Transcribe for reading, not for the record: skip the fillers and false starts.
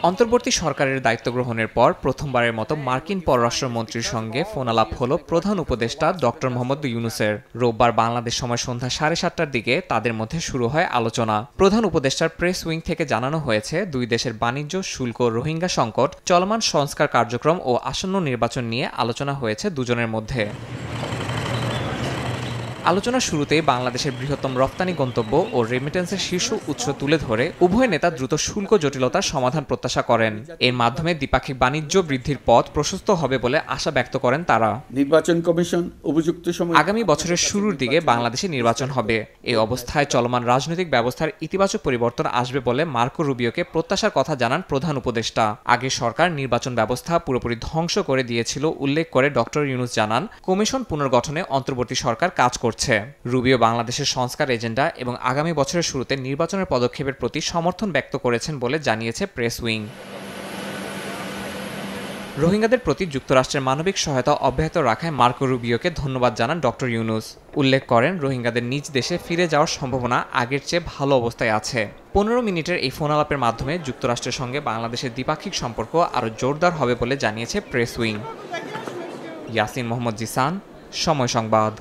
অন্তর্বর্তী সরকারের দায়িত্ব গ্রহণের পর প্রথমবারের মতো মার্কিন পররাষ্ট্রমন্ত্রীর সঙ্গে ফোনালাপ হলো প্রধান উপদেষ্টা ডক্টর মোহাম্মদ ইউনূসের। রোববার বাংলাদেশ সময় সন্ধ্যা 7:30টার দিকে তাদের মধ্যে শুরু হয় আলোচনা। প্রধান উপদেষ্টার প্রেস উইং থেকে জানানো হয়েছে, দুই দেশের বাণিজ্য, শুল্ক, রোহিঙ্গা সংকট, চলমান সংস্কার কার্যক্রম ও আসন্ন নির্বাচন নিয়ে আলোচনা হয়েছে দুজনের মধ্যে। আলোচনার শুরুতেই বাংলাদেশের বৃহত্তম রপ্তানি গন্তব্য ও রেমিটেন্সের শীর্ষ উৎস তুলে ধরে উভয় নেতা দ্রুত শুল্ক জটিলতার সমাধান প্রত্যাশা করেন। এর মাধ্যমে দ্বিপাক্ষিক বাণিজ্য বৃদ্ধির পথ প্রশস্ত হবে বলে আশা ব্যক্ত করেন তারা। নির্বাচন কমিশন উপযুক্ত সময় আগামী বছরের শুরুর দিকে বাংলাদেশে নির্বাচন হবে। এই অবস্থায় চলমান রাজনৈতিক ব্যবস্থার ইতিবাচক পরিবর্তন আসবে বলে মার্কো রুবিওকে প্রত্যাশার কথা জানান প্রধান উপদেষ্টা। আগে সরকার নির্বাচন ব্যবস্থা পুরোপুরি ধ্বংস করে দিয়েছিল উল্লেখ করে ডক্টর ইউনূস জানান, কমিশন পুনর্গঠনে অন্তর্বর্তী সরকার কাজ করছে। রুবিও বাংলাদেশের সংস্কার এজেন্ডা এবং আগামী বছরের শুরুতে নির্বাচনের পদক্ষেপের প্রতি সমর্থন ব্যক্ত করেছেন বলে জানিয়েছে প্রেস উইং। রোহিঙ্গাদের প্রতি যুক্তরাষ্ট্রের মানবিক সহায়তা অব্যাহত রাখায় মার্কো রুবিওকে ধন্যবাদ জানান ডক্টর ইউনূস। উল্লেখ করেন, রোহিঙ্গাদের নিজ দেশে ফিরে যাওয়ার সম্ভাবনা আগের চেয়ে ভালো অবস্থায় আছে। 15 মিনিটের এই ফোন আলাপের মাধ্যমে যুক্তরাষ্ট্রের সঙ্গে বাংলাদেশের দ্বিপাক্ষিক সম্পর্ক আরও জোরদার হবে বলে জানিয়েছে প্রেস উইং। ইয়াসিন মোহাম্মদ জিসান, সময় সংবাদ।